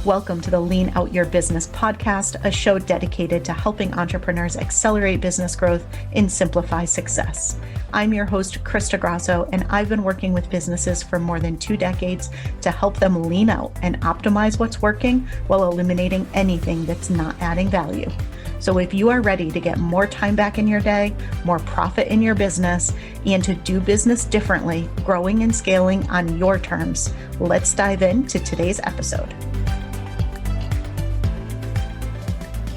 Welcome to the Lean Out Your Business podcast, a show dedicated to helping entrepreneurs accelerate business growth and simplify success. I'm your host, Krista Grasso, and I've been working with businesses for more than 2 decades to help them lean out and optimize what's working while eliminating anything that's not adding value. So if you are ready to get more time back in your day, more profit in your business, and to do business differently, growing and scaling on your terms, let's dive into today's episode.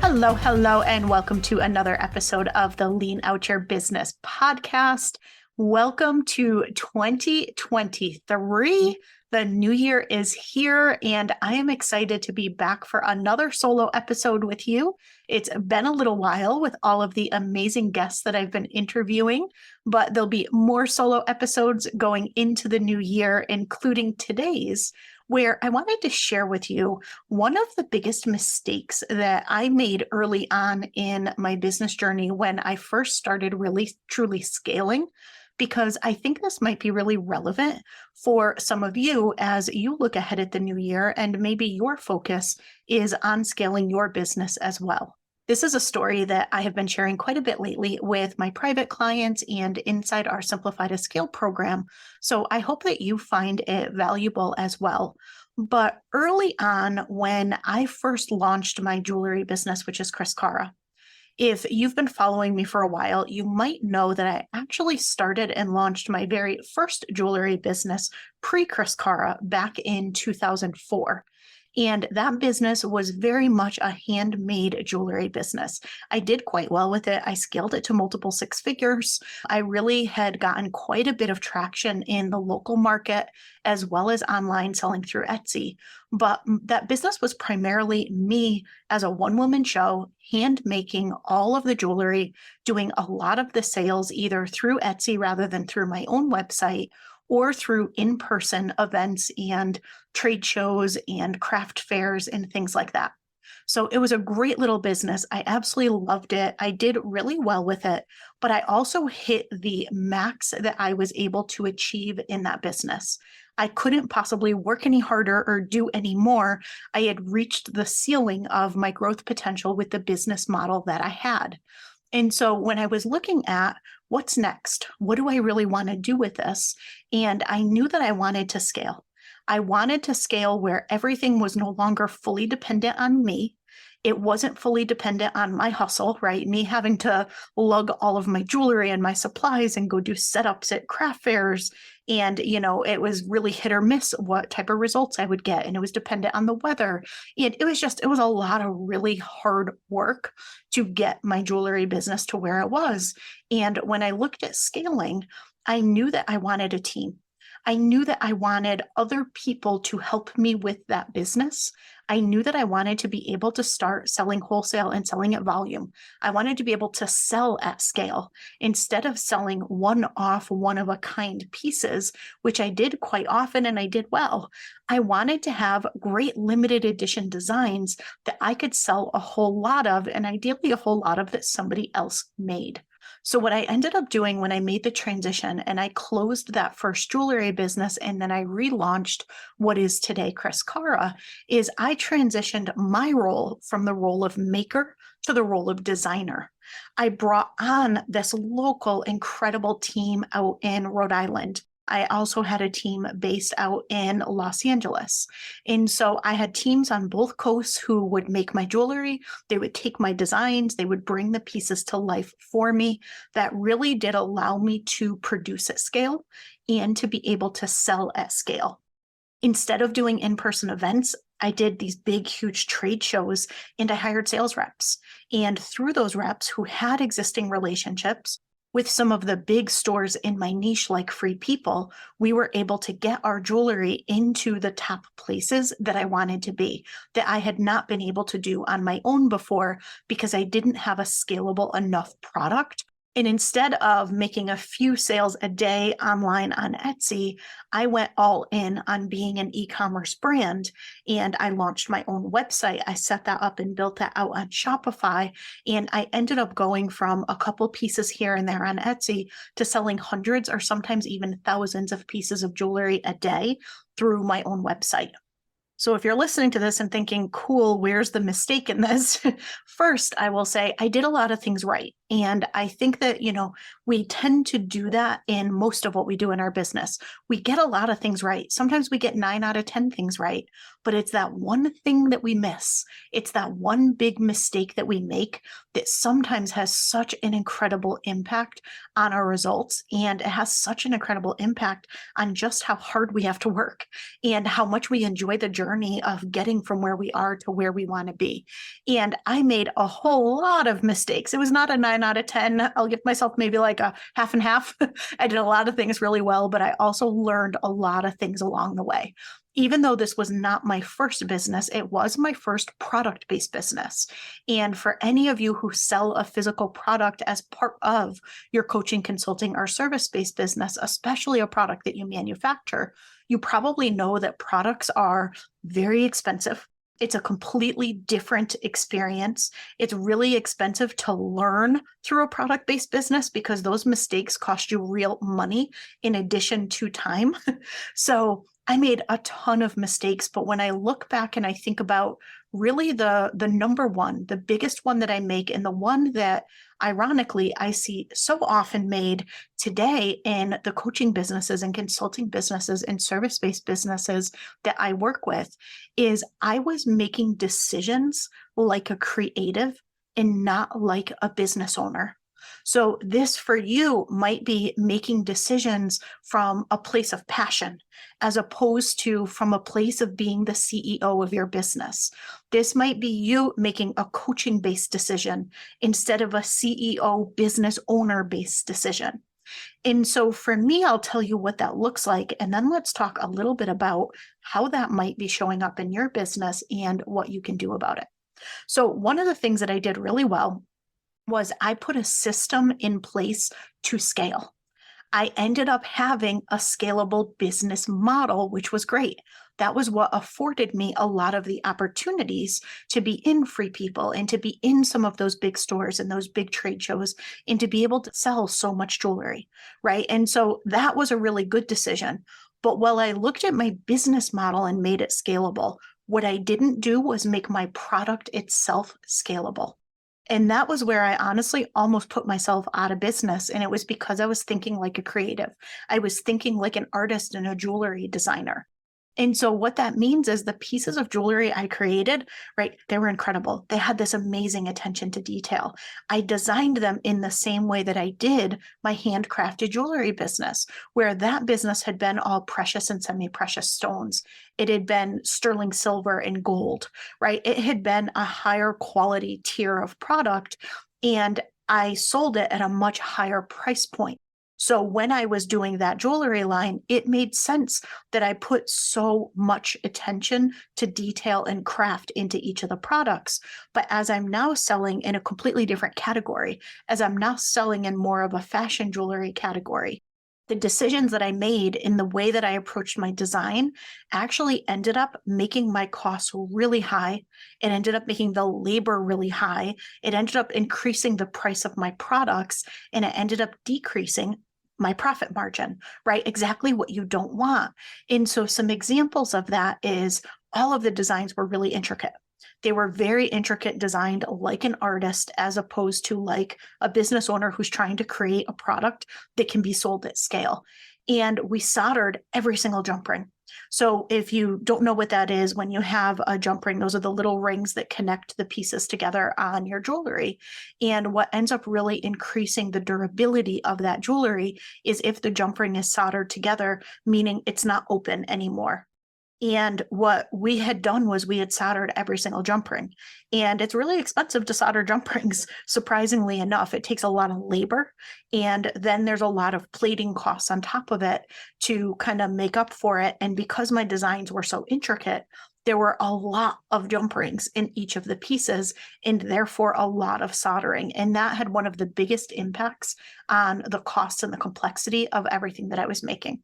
Hello, and welcome to another episode of the Lean Out Your Business podcast. Welcome to 2023. The new year is here, and I am excited to be back for another solo episode with you. It's been a little while with all of the amazing guests that I've been interviewing, but there'll be more solo episodes going into the new year, including today's, where I wanted to share with you one of the biggest mistakes that I made early on in my business journey when I first started really truly scaling, because I think this might be really relevant for some of you as you look ahead at the new year and maybe your focus is on scaling your business as well. This is a story that I have been sharing quite a bit lately with my private clients and inside our Simplify to Scale program. So I hope that you find it valuable as well. But early on, when I first launched my jewelry business, which is Chris Cara, if you've been following me for a while, you might know that I actually started and launched my very first jewelry business pre-Chris Cara back in 2004. And that business was very much a handmade jewelry business. I did quite well with it. I scaled it to multiple 6 figures. I really had gotten quite a bit of traction in the local market as well as online selling through Etsy. But that business was primarily me as a one-woman show, hand making all of the jewelry, doing a lot of the sales either through Etsy rather than through my own website, or through in-person events and trade shows and craft fairs and things like that. So it was a great little business. I absolutely loved it. I did really well with it, but I also hit the max that I was able to achieve in that business. I couldn't possibly work any harder or do any more. I had reached the ceiling of my growth potential with the business model that I had. And so when I was looking at what's next, what do I really want to do with this? And I knew that I wanted to scale. I wanted to scale where everything was no longer fully dependent on me. It wasn't fully dependent on my hustle, right? Me having to lug all of my jewelry and my supplies and go do setups at craft fairs. And, it was really hit or miss what type of results I would get. And it was dependent on the weather. And it was a lot of really hard work to get my jewelry business to where it was. And when I looked at scaling, I knew that I wanted a team. I knew that I wanted other people to help me with that business. I knew that I wanted to be able to start selling wholesale and selling at volume. I wanted to be able to sell at scale instead of selling one-off, one-of-a-kind pieces, which I did quite often and I did well. I wanted to have great limited edition designs that I could sell a whole lot of, and ideally a whole lot of that somebody else made. So what I ended up doing when I made the transition and I closed that first jewelry business and then I relaunched what is today Chris Cara is I transitioned my role from the role of maker to the role of designer. I brought on this local incredible team out in Rhode Island. I also had a team based out in Los Angeles. And so I had teams on both coasts who would make my jewelry. They would take my designs. They would bring the pieces to life for me. That really did allow me to produce at scale and to be able to sell at scale. Instead of doing in-person events, I did these big, huge trade shows and I hired sales reps. And through those reps who had existing relationships, with some of the big stores in my niche like Free People, we were able to get our jewelry into the top places that I wanted to be, that I had not been able to do on my own before because I didn't have a scalable enough product And instead of making a few sales a day online on Etsy, I went all in on being an e-commerce brand, and I launched my own website. I set that up and built that out on Shopify. And I ended up going from a couple pieces here and there on Etsy to selling hundreds or sometimes even thousands of pieces of jewelry a day through my own website. So if you're listening to this and thinking, cool, where's the mistake in this? First, I will say I did a lot of things right. And I think that, we tend to do that in most of what we do in our business. We get a lot of things right. Sometimes we get 9 out of 10 things right, but it's that one thing that we miss. It's that one big mistake that we make that sometimes has such an incredible impact on our results. And it has such an incredible impact on just how hard we have to work and how much we enjoy the journey of getting from where we are to where we want to be. And I made a whole lot of mistakes. It was not a 9 out of 10. I'll give myself maybe like a half and half. I did a lot of things really well, but I also learned a lot of things along the way. Even though this was not my first business, it was my first product-based business. And for any of you who sell a physical product as part of your coaching, consulting, or service-based business, especially a product that you manufacture, you probably know that products are very expensive. It's a completely different experience. It's really expensive to learn through a product-based business because those mistakes cost you real money in addition to time. So I made a ton of mistakes, but when I look back and I think about really the number one, the biggest one that I make, and the one that ironically I see so often made today in the coaching businesses and consulting businesses and service-based businesses that I work with, is I was making decisions like a creative and not like a business owner. So this for you might be making decisions from a place of passion as opposed to from a place of being the CEO of your business. This might be you making a coaching-based decision instead of a CEO business owner-based decision. And so for me, I'll tell you what that looks like, and then let's talk a little bit about how that might be showing up in your business and what you can do about it. So one of the things that I did really well was I put a system in place to scale. I ended up having a scalable business model, which was great. That was what afforded me a lot of the opportunities to be in Free People and to be in some of those big stores and those big trade shows and to be able to sell so much jewelry, right? And so that was a really good decision. But while I looked at my business model and made it scalable, what I didn't do was make my product itself scalable. And that was where I honestly almost put myself out of business. And it was because I was thinking like a creative. I was thinking like an artist and a jewelry designer. And so what that means is the pieces of jewelry I created, right, they were incredible. They had this amazing attention to detail. I designed them in the same way that I did my handcrafted jewelry business, where that business had been all precious and semi-precious stones. It had been sterling silver and gold, right? It had been a higher quality tier of product, and I sold it at a much higher price point. So when I was doing that jewelry line, it made sense that I put so much attention to detail and craft into each of the products. But as I'm now selling in a completely different category, as I'm now selling in more of a fashion jewelry category, the decisions that I made in the way that I approached my design actually ended up making my costs really high. It ended up making the labor really high. It ended up increasing the price of my products, and it ended up decreasing my profit margin, right? Exactly what you don't want. And so some examples of that is all of the designs were really intricate. They were very intricate, designed like an artist, as opposed to like a business owner who's trying to create a product that can be sold at scale. And we soldered every single jump ring. So if you don't know what that is, when you have a jump ring, those are the little rings that connect the pieces together on your jewelry. And what ends up really increasing the durability of that jewelry is if the jump ring is soldered together, meaning it's not open anymore. And what we had done was we had soldered every single jump ring. And it's really expensive to solder jump rings, surprisingly enough. It takes a lot of labor. And then there's a lot of plating costs on top of it to kind of make up for it. And because my designs were so intricate, there were a lot of jump rings in each of the pieces, and therefore a lot of soldering. And that had one of the biggest impacts on the cost and the complexity of everything that I was making.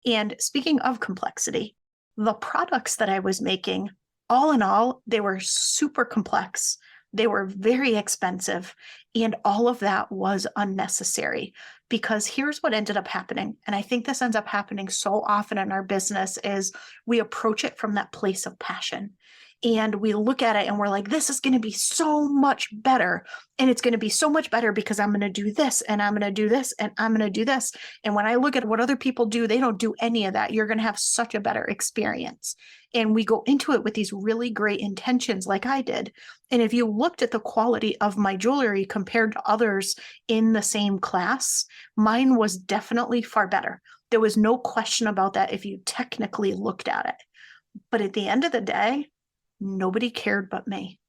And speaking of complexity, the products that I was making, all in all, they were super complex. They were very expensive. And all of that was unnecessary, because here's what ended up happening. And I think this ends up happening so often in our business is we approach it from that place of passion. And we look at it and we're like, this is going to be so much better. And it's going to be so much better because I'm going to do this and I'm going to do this and I'm going to do this. And when I look at what other people do, they don't do any of that. You're going to have such a better experience. And we go into it with these really great intentions like I did. And if you looked at the quality of my jewelry compared to others in the same class, mine was definitely far better. There was no question about that if you technically looked at it. But at the end of the day, nobody cared but me.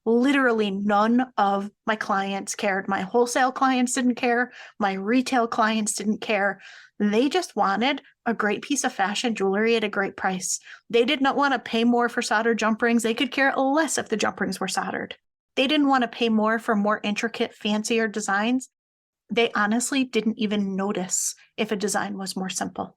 Literally none of my clients cared. My wholesale clients didn't care. My retail clients didn't care. They just wanted a great piece of fashion jewelry at a great price. They did not want to pay more for soldered jump rings. They could care less if the jump rings were soldered. They didn't want to pay more for more intricate, fancier designs. They honestly didn't even notice if a design was more simple.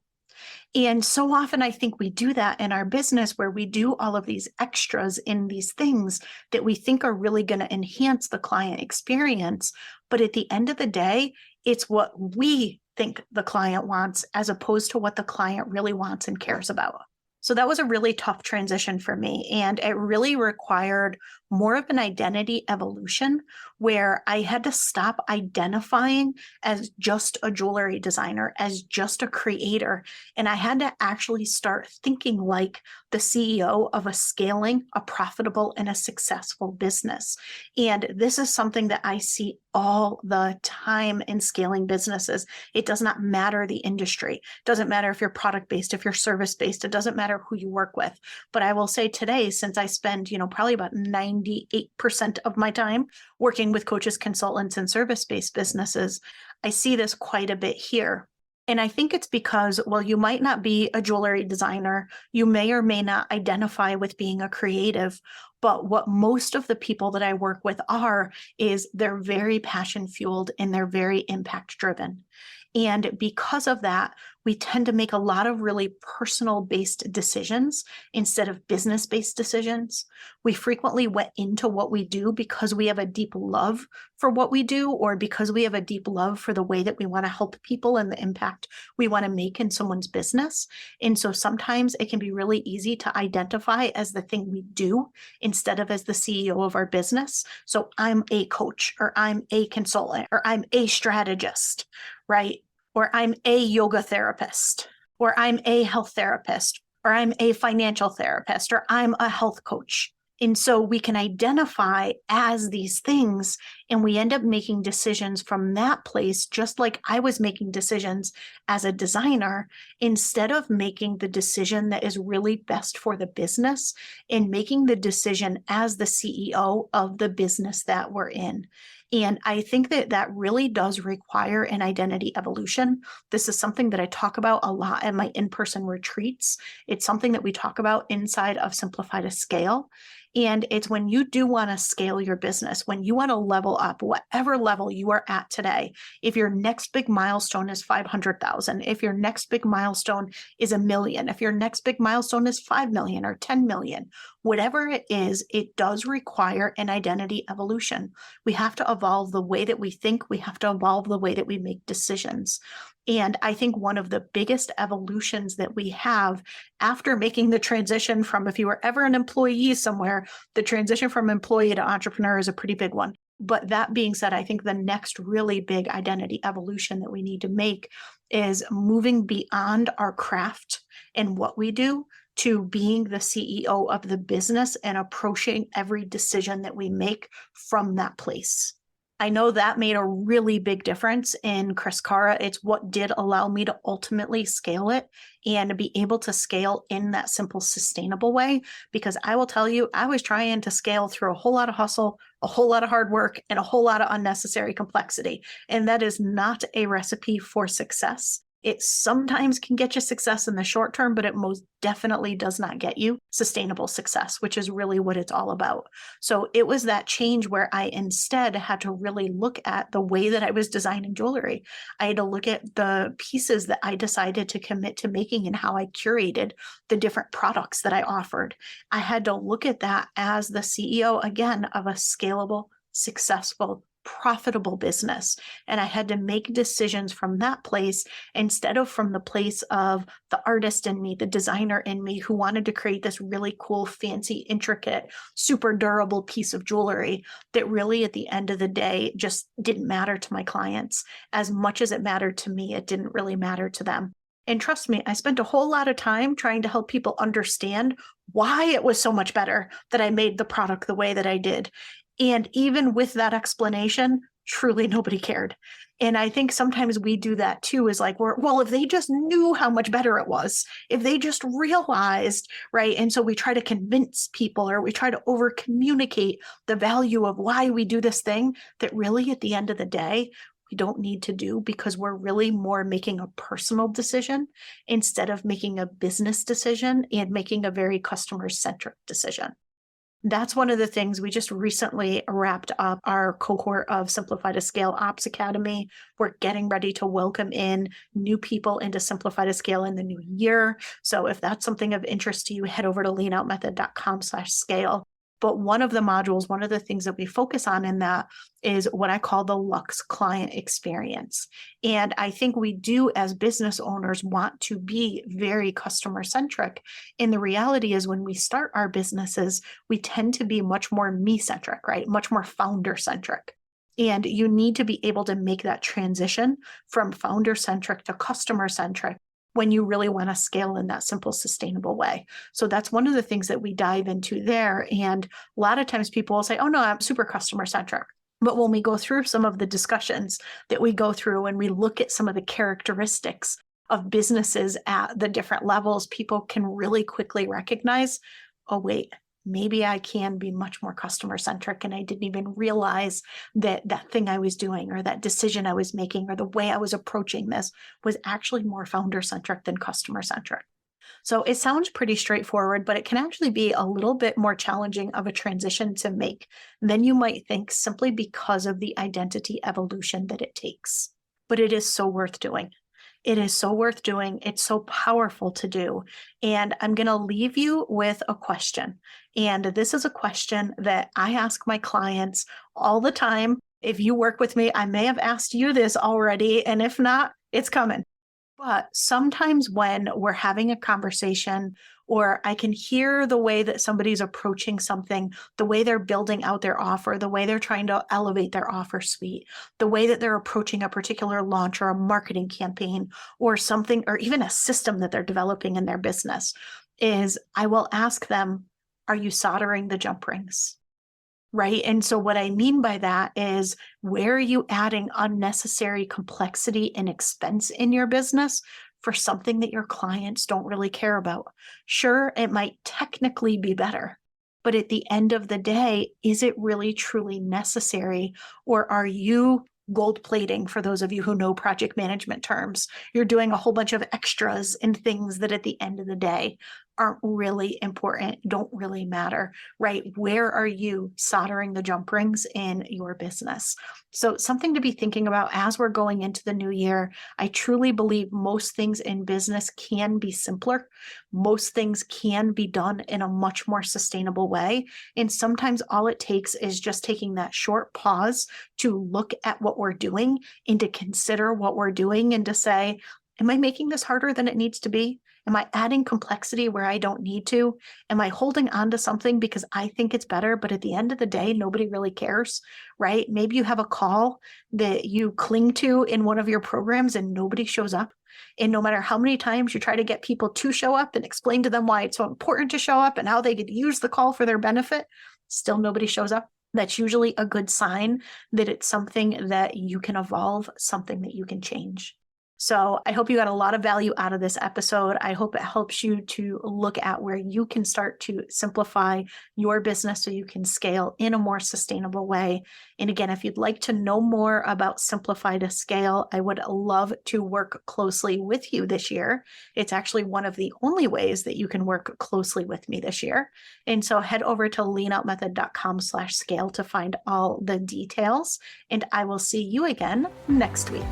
And so often I think we do that in our business, where we do all of these extras in these things that we think are really going to enhance the client experience. But at the end of the day, it's what we think the client wants as opposed to what the client really wants and cares about. So that was a really tough transition for me. And it really required more of an identity evolution, where I had to stop identifying as just a jewelry designer, as just a creator. And I had to actually start thinking like the CEO of a scaling, a profitable, and a successful business. And this is something that I see all the time in scaling businesses. It does not matter the industry. It doesn't matter if you're product-based, if you're service-based. It doesn't matter who you work with. But I will say today, since I spend, probably about 98% of my time working with coaches, consultants, and service-based businesses, I see this quite a bit here. And I think it's because, well, you might not be a jewelry designer. You may or may not identify with being a creative. But what most of the people that I work with is they're very passion fueled and they're very impact driven. And because of that, we tend to make a lot of really personal based decisions instead of business based decisions. We frequently went into what we do because we have a deep love for what we do, or because we have a deep love for the way that we want to help people and the impact we want to make in someone's business. And so sometimes it can be really easy to identify as the thing we do instead of as the CEO of our business. So I'm a coach, or I'm a consultant, or I'm a strategist, right? Or I'm a yoga therapist, or I'm a health therapist, or I'm a financial therapist, or I'm a health coach. And so we can identify as these things, and we end up making decisions from that place, just like I was making decisions as a designer, instead of making the decision that is really best for the business and making the decision as the CEO of the business that we're in. And I think that that really does require an identity evolution. This is something that I talk about a lot at my in-person retreats. It's something that we talk about inside of Simplify to Scale. And it's when you do want to scale your business, when you want to level up, whatever level you are at today. If your next big milestone is 500,000, if your next big milestone is 1 million, if your next big milestone is 5 million or 10 million, whatever it is, it does require an identity evolution. We have to evolve the way that we think. We have to evolve the way that we make decisions. And I think one of the biggest evolutions that we have after making the transition from, if you were ever an employee somewhere, the transition from employee to entrepreneur is a pretty big one. But that being said, I think the next really big identity evolution that we need to make is moving beyond our craft and what we do to being the CEO of the business and approaching every decision that we make from that place. I know that made a really big difference in Chris Cara. It's what did allow me to ultimately scale it and be able to scale in that simple, sustainable way. Because I will tell you, I was trying to scale through a whole lot of hustle, a whole lot of hard work, and a whole lot of unnecessary complexity. And that is not a recipe for success. It sometimes can get you success in the short term, but it most definitely does not get you sustainable success, which is really what it's all about. So it was that change where I instead had to really look at the way that I was designing jewelry. I had to look at the pieces that I decided to commit to making and how I curated the different products that I offered. I had to look at that as the CEO, again, of a scalable, successful, profitable business. And I had to make decisions from that place instead of from the place of the artist in me, the designer in me who wanted to create this really cool, fancy, intricate, super durable piece of jewelry that really at the end of the day just didn't matter to my clients. As much as it mattered to me, it didn't really matter to them. And trust me, I spent a whole lot of time trying to help people understand why it was so much better that I made the product the way that I did. And even with that explanation, truly nobody cared. And I think sometimes we do that too, is like, well, if they just knew how much better it was, if they just realized, right? And so we try to convince people, or we try to over communicate the value of why we do this thing that really at the end of the day, we don't need to do, because we're really more making a personal decision instead of making a business decision and making a very customer-centric decision. That's one of the things. We just recently wrapped up our cohort of Simplify to Scale Ops Academy. We're getting ready to welcome in new people into Simplify to Scale in the new year. So if that's something of interest to you, head over to leanoutmethod.com/scale. But one of the modules, one of the things that we focus on in that is what I call the Lux client experience. And I think we do, as business owners, want to be very customer centric. And the reality is, when we start our businesses, we tend to be much more me centric, right? Much more founder centric. And you need to be able to make that transition from founder centric to customer centric when you really want to scale in that simple, sustainable way. So that's one of the things that we dive into there. And a lot of times people will say, oh no, I'm super customer centric. But when we go through some of the discussions that we go through and we look at some of the characteristics of businesses at the different levels, people can really quickly recognize, oh wait, maybe I can be much more customer centric, and I didn't even realize that that thing I was doing, or that decision I was making, or the way I was approaching this was actually more founder centric than customer centric. So it sounds pretty straightforward, but it can actually be a little bit more challenging of a transition to make than you might think, simply because of the identity evolution that it takes. But it is so worth doing. It is so worth doing. It's so powerful to do. And I'm going to leave you with a question. And this is a question that I ask my clients all the time. If you work with me, I may have asked you this already. And if not, it's coming. But sometimes when we're having a conversation, or I can hear the way that somebody's approaching something, the way they're building out their offer, the way they're trying to elevate their offer suite, the way that they're approaching a particular launch or a marketing campaign or something, or even a system that they're developing in their business, is I will ask them, are you soldering the jump rings? Right. And so what I mean by that is, where are you adding unnecessary complexity and expense in your business for something that your clients don't really care about? Sure, it might technically be better, but at the end of the day, is it really truly necessary? Or are you gold plating, for those of you who know project management terms? You're doing a whole bunch of extras and things that at the end of the day aren't really important, don't really matter, right? Where are you soldering the jump rings in your business? So something to be thinking about as we're going into the new year. I truly believe most things in business can be simpler. Most things can be done in a much more sustainable way. And sometimes all it takes is just taking that short pause to look at what we're doing and to consider what we're doing, and to say, am I making this harder than it needs to be? Am I adding complexity where I don't need to? Am I holding on to something because I think it's better, but at the end of the day, nobody really cares, right? Maybe you have a call that you cling to in one of your programs and nobody shows up. And no matter how many times you try to get people to show up and explain to them why it's so important to show up and how they could use the call for their benefit, still nobody shows up. That's usually a good sign that it's something that you can evolve, something that you can change. So I hope you got a lot of value out of this episode. I hope it helps you to look at where you can start to simplify your business so you can scale in a more sustainable way. And again, if you'd like to know more about Simplify to Scale, I would love to work closely with you this year. It's actually one of the only ways that you can work closely with me this year. And so head over to leanoutmethod.com/scale to find all the details. And I will see you again next week.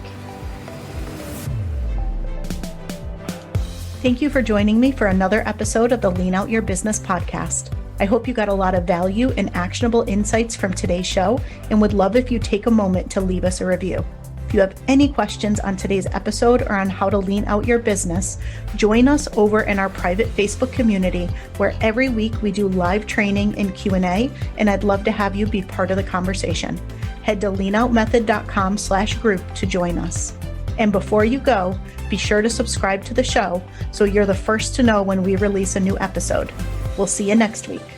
Thank you for joining me for another episode of the Lean Out Your Business podcast. I hope you got a lot of value and actionable insights from today's show and would love if you take a moment to leave us a review. If you have any questions on today's episode or on how to lean out your business, join us over in our private Facebook community where every week we do live training and Q&A, and I'd love to have you be part of the conversation. Head to leanoutmethod.com/group to join us. And before you go, be sure to subscribe to the show so you're the first to know when we release a new episode. We'll see you next week.